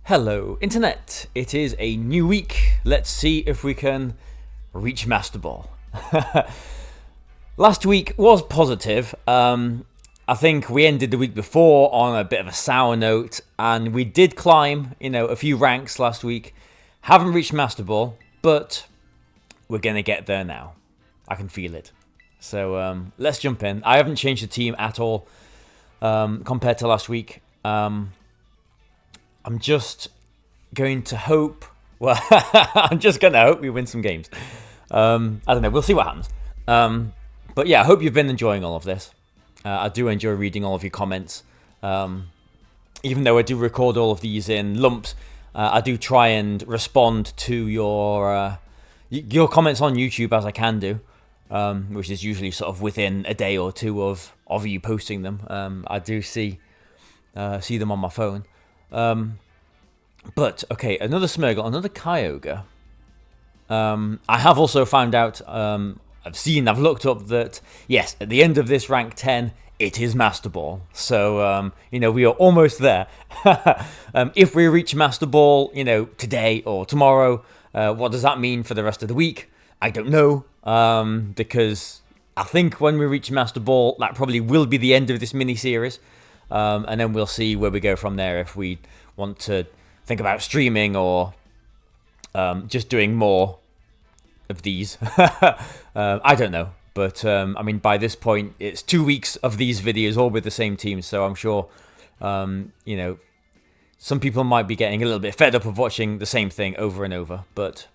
Hello, Internet. It is a new week. Let's see if we can reach Master Ball. Last week was positive. I think we ended the week before on a bit of a sour note, and we did climb, a few ranks last week. Haven't reached Master Ball, but we're going to get there now. I can feel it. So let's jump in. I haven't changed the team at all compared to last week. I'm just going to hope... Well, I'm just going to hope we win some games. I don't know. We'll see what happens. But yeah, I hope you've been enjoying all of this. I do enjoy reading all of your comments. Even though I do record all of these in lumps, I do try and respond to your comments on YouTube as I can do, which is usually sort of within a day or two of you posting them. I do see them on my phone. But okay, another Smeargle, another Kyogre. I have also found out, I've looked up that, yes, at the end of this rank 10, it is Master Ball. So, we are almost there. If we reach Master Ball, today or tomorrow, what does that mean for the rest of the week? I don't know, because I think when we reach Master Ball, that probably will be the end of this mini-series. And then we'll see where we go from there if we want to think about streaming or just doing more of these. I don't know. But, by this point, it's 2 weeks of these videos all with the same team. So I'm sure, some people might be getting a little bit fed up of watching the same thing over and over. But...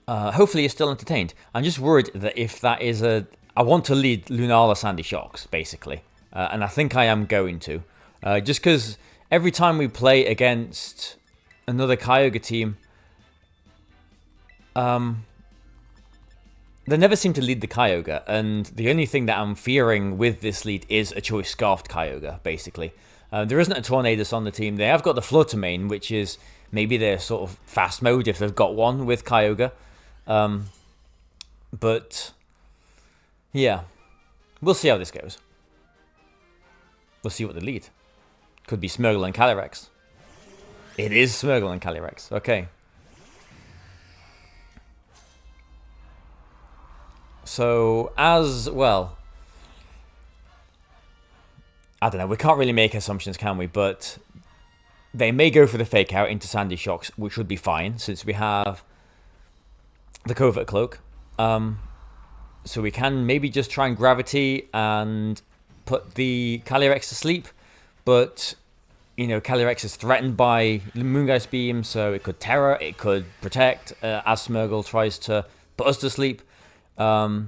hopefully you're still entertained. I'm just worried that if that is I want to lead Lunar Sandy Shocks, basically. And I think I am going to. Just because every time we play against another Kyogre team, they never seem to lead the Kyogre. And the only thing that I'm fearing with this lead is a Choice Scarfed Kyogre, basically. There isn't a Tornadus on the team. They have got the Fluttermane, which is maybe their sort of fast mode if they've got one with Kyogre. But yeah, we'll see how this goes. We'll see what they lead. Could be Smeargle and Calyrex. It is Smeargle and Calyrex. Okay. So, as well, I don't know, we can't really make assumptions, can we? But they may go for the Fake Out into Sandy Shocks, which would be fine, since we have the Covert Cloak. So we can maybe just try and Gravity and put the Calyrex to sleep. But, Calyrex is threatened by Moongeist Beam, so it could Terror, it could Protect, as Smeargle tries to put us to sleep. I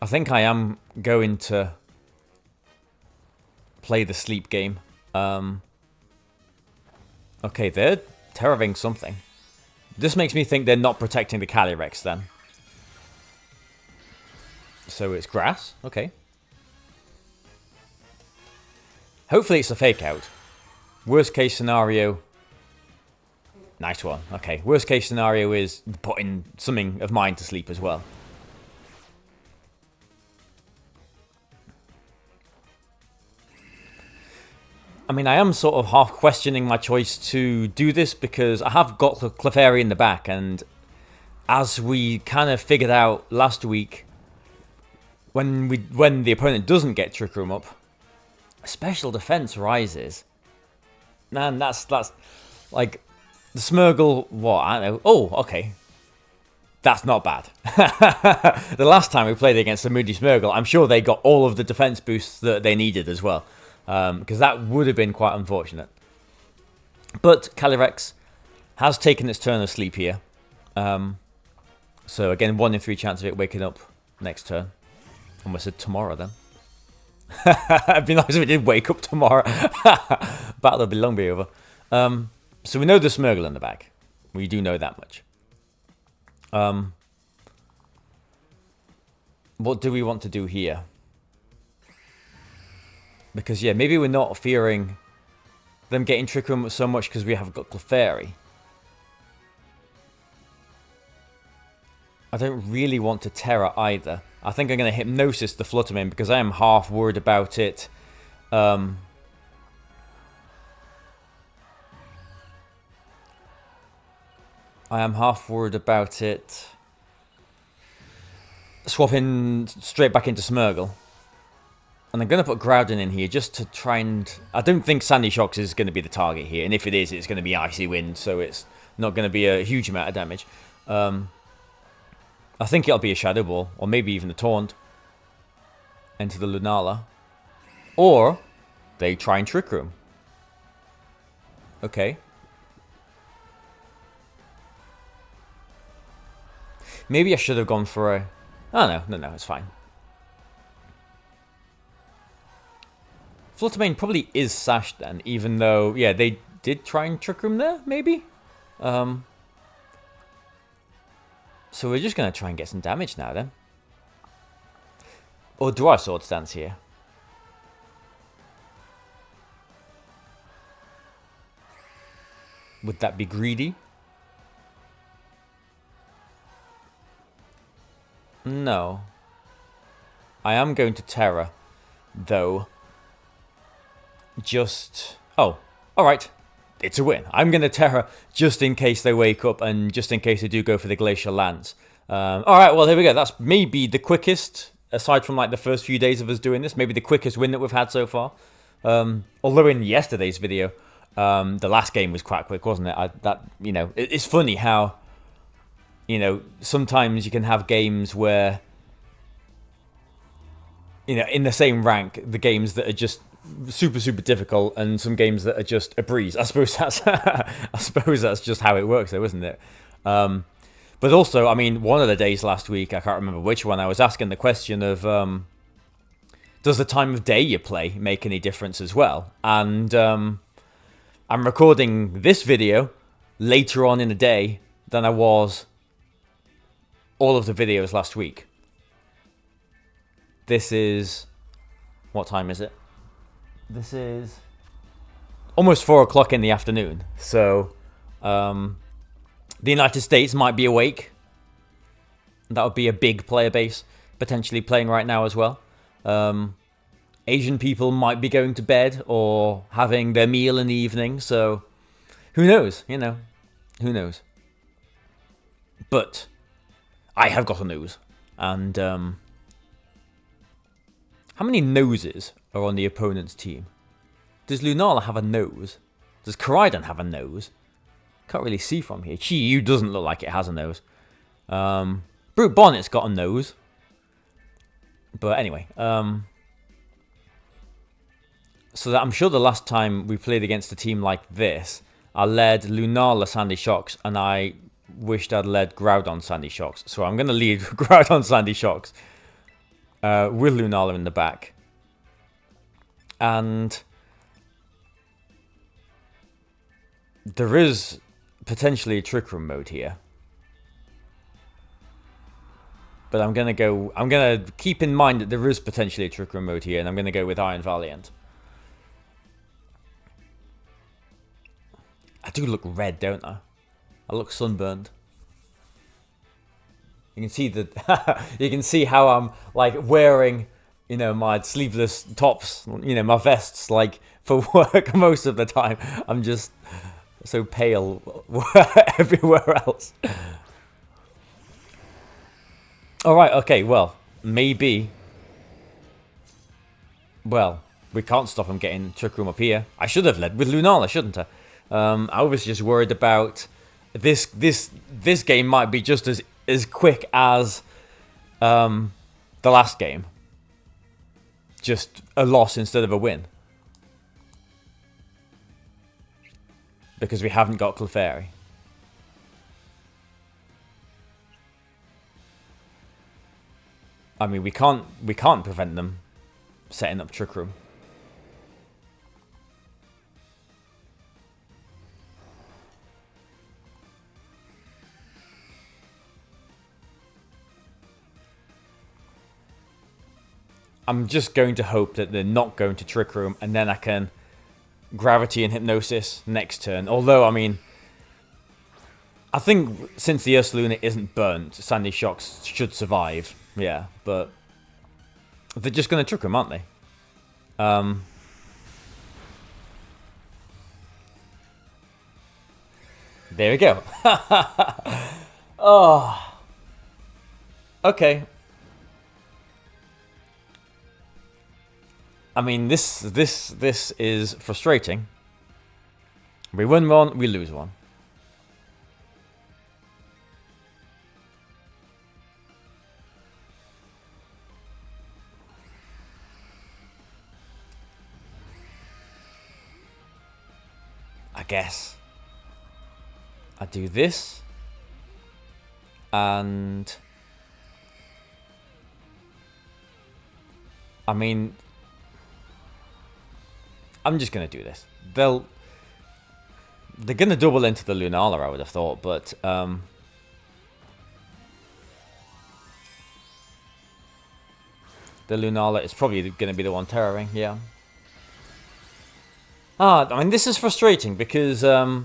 think I am going to play the sleep game. Okay, they're Terroring something. This makes me think they're not protecting the Calyrex then. So it's Grass. Okay. Hopefully it's a Fake Out. Worst case scenario. Nice one. Okay. Worst case scenario is putting something of mine to sleep as well. I am sort of half questioning my choice to do this because I have got Clefairy in the back, and as we kind of figured out last week, when the opponent doesn't get Trick Room up, special defense rises. Man, that's like the Smeargle. What? I don't know. Oh, okay. That's not bad. The last time we played against the Moody Smeargle, I'm sure they got all of the defense boosts that they needed as well. Because that would have been quite unfortunate. But Calyrex has taken its turn of sleep here. So again, 1 in 3 chance of it waking up next turn. Almost said tomorrow then. It'd be nice if it did wake up tomorrow. Battle will be long be over. So we know there's Smeargle in the back. We do know that much. What do we want to do here? Because, yeah, maybe we're not fearing them getting Trick Room so much because we have got Clefairy. I don't really want to Terror either. I think I'm going to Hypnosis the Fluttermane because I am half worried about it. I am half worried about it swapping straight back into Smeargle. And I'm going to put Groudon in here just to try and... I don't think Sandy Shocks is going to be the target here. And if it is, it's going to be Icy Wind, so it's not going to be a huge amount of damage. I think it'll be a Shadow Ball, or maybe even a Taunt. Enter the Lunala. Or they try and Trick Room. Okay. Maybe I should have gone for a... Oh, no, it's fine. Fluttermane probably is sashed then, even though, yeah, they did try and Trick Room there, maybe? So we're just going to try and get some damage now then. Or do I Sword Stance here? Would that be greedy? No. I am going to Terra, though. Just... Oh, alright. It's a win. I'm going to Terra just in case they wake up and just in case they do go for the Glacial Lance. Alright, well, here we go. That's maybe the quickest, aside from like the first few days of us doing this, maybe the quickest win that we've had so far. Although in yesterday's video, the last game was quite quick, wasn't it? It's funny how, sometimes you can have games where, in the same rank, the games that are just super difficult and some games that are just a breeze. I suppose that's just how it works though, isn't it? But also, I mean, one of the days last week, I can't remember which one, I was asking the question of does the time of day you play make any difference as well? And I'm recording this video later on in the day than I was all of the videos last week. This is... What time is it? This is almost 4 o'clock in the afternoon. So, the United States might be awake. That would be a big player base potentially playing right now as well. Asian people might be going to bed or having their meal in the evening. So, who knows? Who knows? But I have got a nose. And, how many noses are on the opponent's team? Does Lunala have a nose? Does Koraidon have a nose? Can't really see from here. Chi-Yu doesn't look like it has a nose. Brute Bonnet's got a nose. But anyway. So that I'm sure the last time we played against a team like this, I led Lunala Sandy Shocks and I wished I'd led Groudon Sandy Shocks. So I'm going to lead Groudon Sandy Shocks. With Lunala in the back. And there is potentially a Trick Room mode here. But I'm going to keep in mind that there is potentially a Trick Room mode here, and I'm going to go with Iron Valiant. I do look red, don't I? I look sunburned. You can see you can see how I'm like wearing, my sleeveless tops, my vests, like for work most of the time. I'm just so pale everywhere else. All right, okay, well, maybe. Well, we can't stop him getting Trick Room up here. I should have led with Lunala, shouldn't I? I was just worried about this game might be just as quick as the last game. Just a loss instead of a win. Because we haven't got Clefairy. I mean, we can't prevent them setting up Trick Room. I'm just going to hope that they're not going to Trick Room, and then I can Gravity and Hypnosis next turn. Although, I mean, I think since the Ursaluna isn't burnt, Sandy Shocks should survive. Yeah, but they're just going to Trick Room, aren't they? There we go. Oh. Okay. I mean, this is frustrating. We win one, we lose one. I guess I do this, and I mean, I'm just gonna do this. They're gonna double into the Lunar, I would have thought, but the Lunar is probably gonna be the one terroring. Yeah. I mean, this is frustrating because the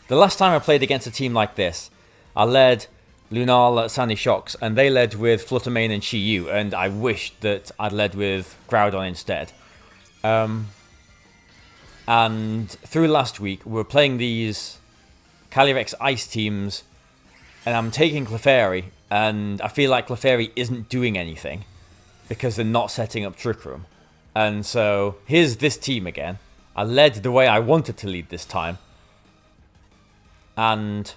last time I played against a team like this, I led Lunar, Sandy Shocks, and they led with Fluttermane and Chi-Yu, and I wished that I'd led with Groudon instead. And through last week, we were playing these Calyrex Ice teams, and I'm taking Clefairy, and I feel like Clefairy isn't doing anything because they're not setting up Trick Room. And so, here's this team again. I led the way I wanted to lead this time. And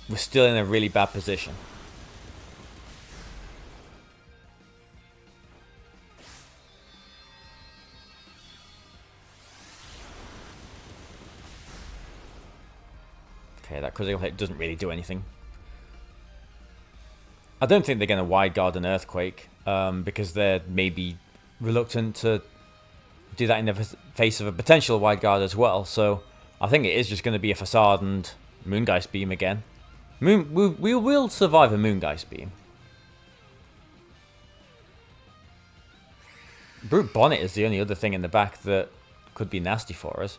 we're still in a really bad position. Okay, that critical hit doesn't really do anything. I don't think they're going to Wide Guard an Earthquake, because they're maybe reluctant to do that in the face of a potential Wide Guard as well. So I think it is just going to be a Facade and Moongeist Beam again. We will survive a Moongeist Beam. Brute Bonnet is the only other thing in the back that could be nasty for us.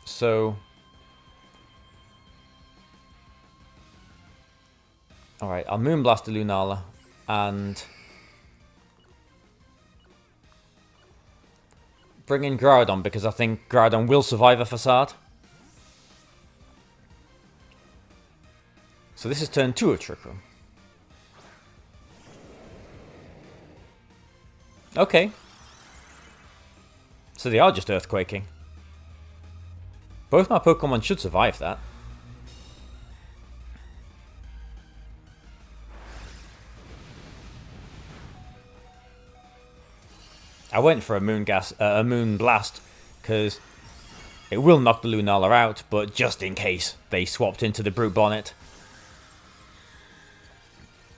So... Alright, I'll Moonblast the Lunala and bring in Groudon because I think Groudon will survive a Facade. So this is turn 2 of Trick Room. Okay. So they are just Earthquaking. Both my Pokemon should survive that. I went for a Moonblast because it will knock the Lunala out, but just in case they swapped into the Brute Bonnet.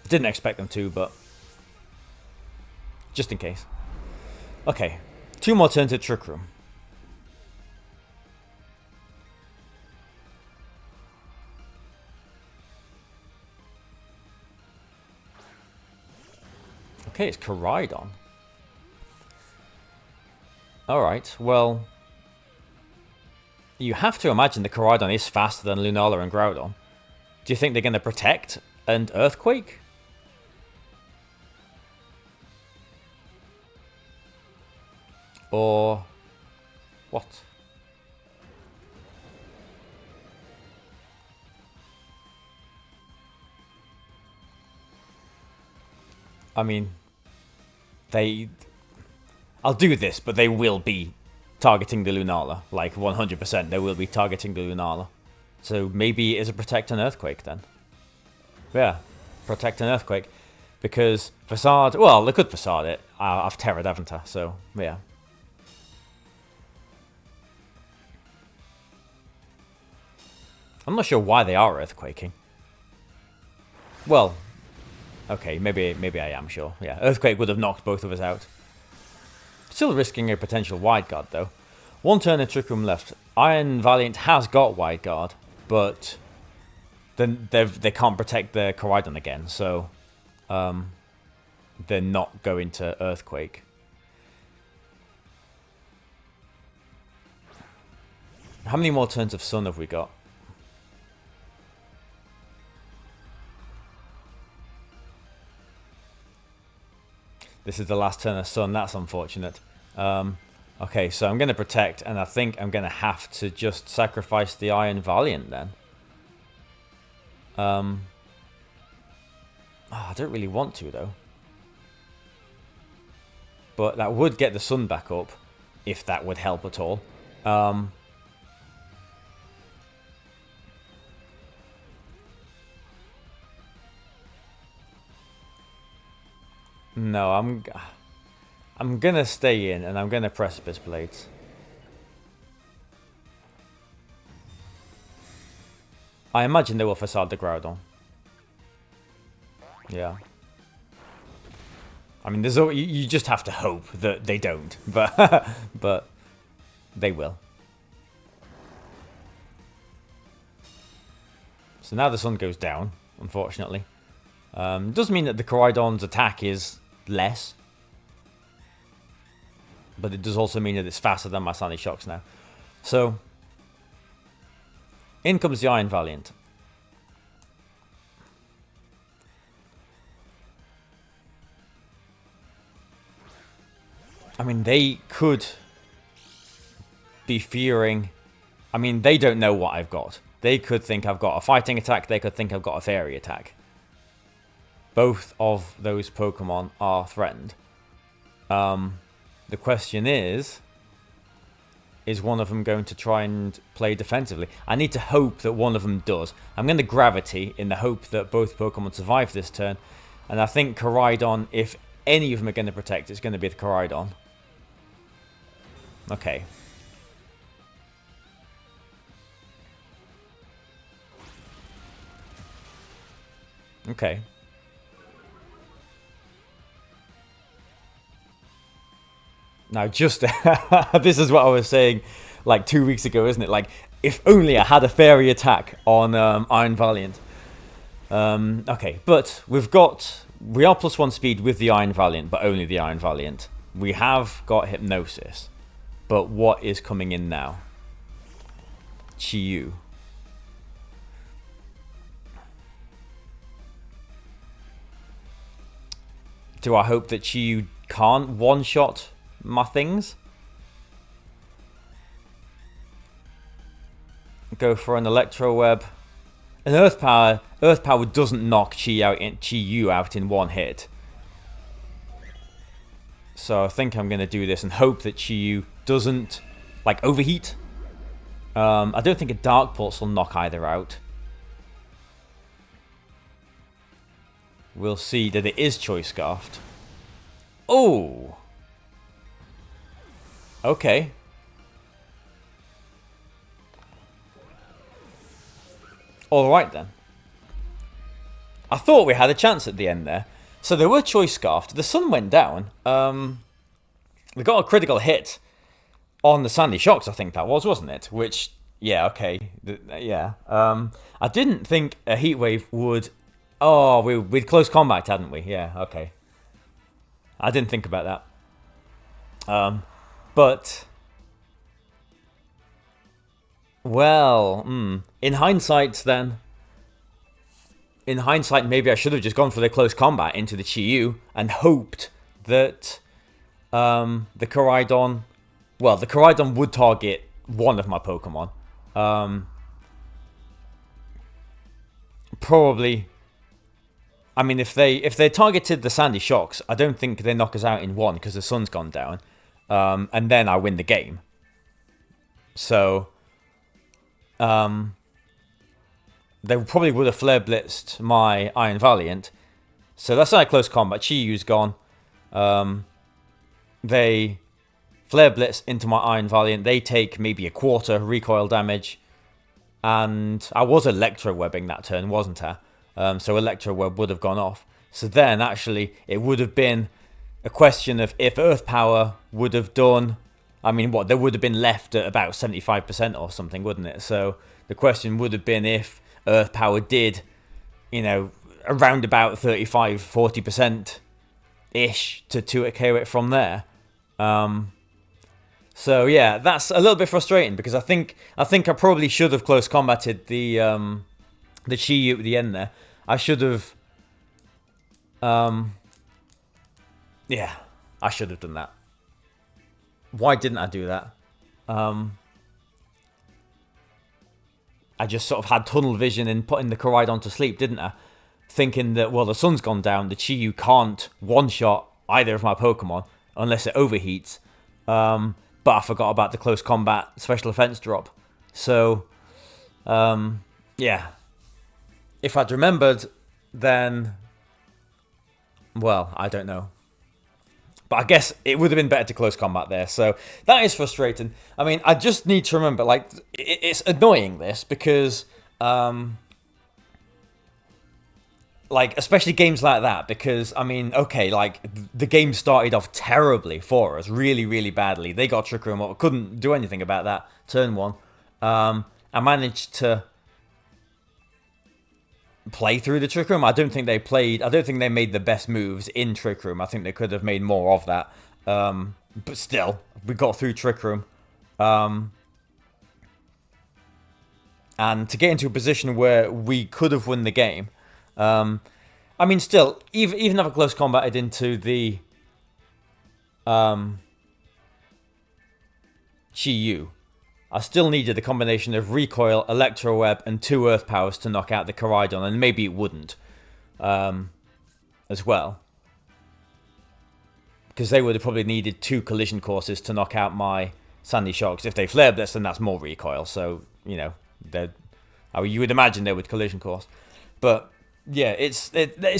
Didn't expect them to, but just in case. Okay, 2 more turns at Trick Room. Okay, it's Koraidon. Alright, well... You have to imagine the Koraidon is faster than Lunala and Groudon. Do you think they're going to protect and Earthquake? Or... what? I mean... I'll do this, but they will be targeting the Lunala. Like, 100%, they will be targeting the Lunala. So maybe it's a Protect and Earthquake then. Yeah, Protect and Earthquake. Because Facade... well, they could Facade it. I've Terra'd, haven't I? So, yeah. I'm not sure why they are Earthquaking. Well... okay, maybe I am sure. Yeah, Earthquake would have knocked both of us out. Still risking a potential Wide Guard, though. 1 turn in Trick Room left. Iron Valiant has got Wide Guard, but then they can't protect their Koraidon again, so they're not going to Earthquake. How many more turns of Sun have we got? This is the last turn of Sun. That's unfortunate. Okay, so I'm going to protect, and I think I'm going to have to just sacrifice the Iron Valiant then. Oh, I don't really want to, though. But that would get the Sun back up, if that would help at all. No, I'm gonna stay in, and I'm gonna Precipice Blades. I imagine they will Facade the Groudon. Yeah. I mean, there's you just have to hope that they don't, but but they will. So now the Sun goes down, unfortunately. Does mean that the Koraidon's attack is less, but it does also mean that it's faster than my Sandy Shocks now. So in comes the Iron Valiant. I mean, they could be fearing... I mean, they don't know what I've got. They could think I've got a fighting attack. They could think I've got a fairy attack. Both of those Pokemon are threatened. The question is one of them going to try and play defensively? I need to hope that one of them does. I'm going to Gravity in the hope that both Pokemon survive this turn. And I think Koraidon, if any of them are going to protect, it's going to be the Koraidon. Okay. Okay. Now, just... this is what I was saying, like, 2 weeks ago, isn't it? Like, if only I had a fairy attack on Iron Valiant. Okay, but we've got... We are +1 speed with the Iron Valiant, but only the Iron Valiant. We have got Hypnosis. But what is coming in now? Chi-Yu. Do I hope that Chi-Yu can't one-shot my things? Go for an Electro Web. An Earth Power doesn't knock Chi-Yu out in one hit. So I think I'm going to do this and hope that Chi-Yu doesn't, like, overheat. I don't think a Dark Pulse will knock either out. We'll see that it is Choice Scarfed. Oh! Okay. Alright then. I thought we had a chance at the end there. So they were Choice Scarfed. The Sun went down. We got a critical hit on the Sandy Shocks, I think that was, wasn't it? Which, yeah, okay. Yeah. I didn't think a Heat Wave would... Oh, we'd close combat, hadn't we? Yeah, okay. I didn't think about that. But... Well, in hindsight then... In hindsight, maybe I should have just gone for the close combat into the Chi-Yu and hoped that the Koraidon... Well, the Koraidon would target one of my Pokemon. Probably... I mean, if they targeted the Sandy Shocks, I don't think they knock us out in one because the Sun's gone down. And then I win the game. So... they probably would have Flare Blitzed my Iron Valiant. So that's not a close combat. Chi-Yu's gone. They Flare Blitz into my Iron Valiant. They take maybe a quarter recoil damage. And I was Electro Webbing that turn, wasn't I? So Electro Web would have gone off. So then, actually, it would have been a question of if Earth Power would have done... I mean, what? They would have been left at about 75% or something, wouldn't it? So the question would have been if Earth Power did, you know, around about 35-40%-ish to KO it from there. So yeah, that's a little bit frustrating because I probably should have close combated the Chi-Yu at the end there. I should have yeah, I should have done that. Why didn't I do that? I just sort of had tunnel vision in putting the Koraidon to sleep, didn't I? Thinking that, well, the sun's gone down, the Chi-Yu can't one-shot either of my Pokemon unless it overheats. But I forgot about the close combat special defense drop. So, yeah. If I'd remembered, then, well, I don't know. But I guess it would have been better to close combat there. So that is frustrating. I mean, I just need to remember, like, it's annoying this because, like, especially games like that, because, I mean, okay, like, the game started off terribly for us, really, really badly. They got Trick Room up, couldn't do anything about that, turn one. I managed to play through the Trick Room. I don't think they made the best moves in Trick Room. I think they could have made more of that. But still, we got through Trick Room. And to get into a position where we could have won the game. I mean, still, even if I close combated into the Chi-Yu, I still needed a combination of Recoil, Electro Web, and 2 Earth Powers to knock out the Koraidon, and maybe it wouldn't as well. Because they would have probably needed 2 Collision Courses to knock out my Sandy Shocks. If they Flare Blitz, then that's more Recoil, so, you know, you would imagine they would Collision Course. But, yeah, it's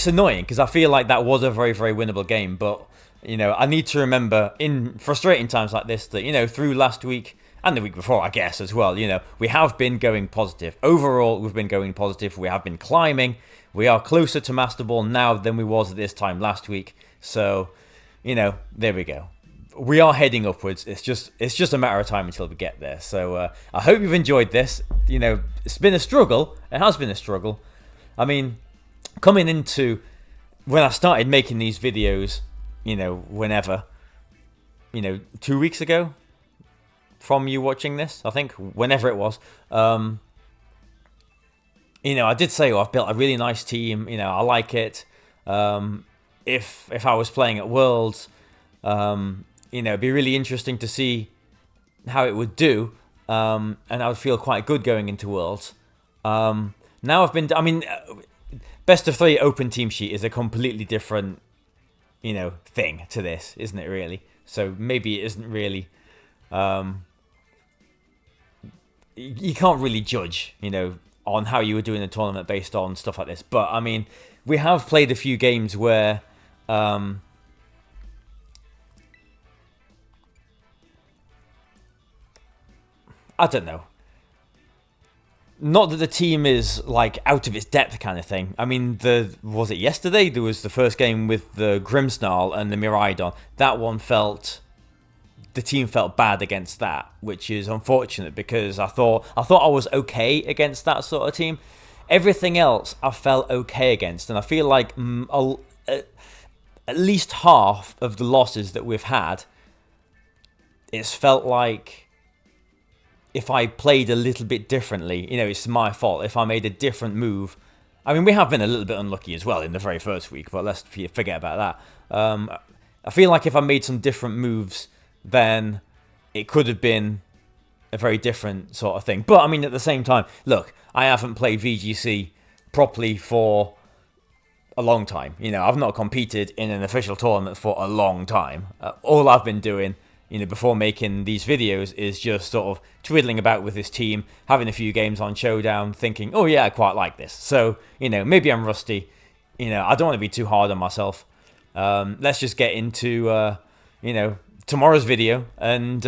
annoying, because I feel like that was a very, very winnable game, but, you know, I need to remember in frustrating times like this that, you know, through last week, and the week before, I guess, as well. You know, we have been going positive. Overall, we've been going positive. We have been climbing. We are closer to Master Ball now than we was at this time last week. So, you know, there we go. We are heading upwards. It's just a matter of time until we get there. So, I hope you've enjoyed this. You know, it's been a struggle. It has been a struggle. I mean, coming into when I started making these videos, you know, whenever, you know, 2 weeks ago, from you watching this, I think, whenever it was, you know, I did say, oh, I've built a really nice team, you know, I like it. If I was playing at Worlds, you know, it'd be really interesting to see how it would do, and I would feel quite good going into Worlds. Now I mean, best of 3 open team sheet is a completely different, you know, thing to this, isn't it, really? So maybe it isn't really, you can't really judge, you know, on how you were doing the tournament based on stuff like this. But, I mean, we have played a few games where, I don't know. Not that the team is, like, out of its depth kind of thing. I mean, was it yesterday? There was the first game with the Grimmsnarl and the Miraidon. That one the team felt bad against that, which is unfortunate because I thought I was okay against that sort of team. Everything else I felt okay against, and I feel like at least half of the losses that we've had, it's felt like if I played a little bit differently, you know, it's my fault. If I made a different move, I mean, we have been a little bit unlucky as well in the very first week, but let's forget about that. I feel like if I made some different moves, then it could have been a very different sort of thing. But, I mean, at the same time, look, I haven't played VGC properly for a long time. You know, I've not competed in an official tournament for a long time. All I've been doing, you know, before making these videos is just sort of twiddling about with this team, having a few games on Showdown, thinking, oh, yeah, I quite like this. So, you know, maybe I'm rusty. You know, I don't want to be too hard on myself. Let's just get into, you know, tomorrow's video and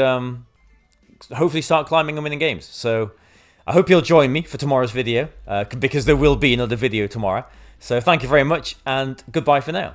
hopefully start climbing and winning games. So I hope you'll join me for tomorrow's video because there will be another video tomorrow. So thank you very much and goodbye for now.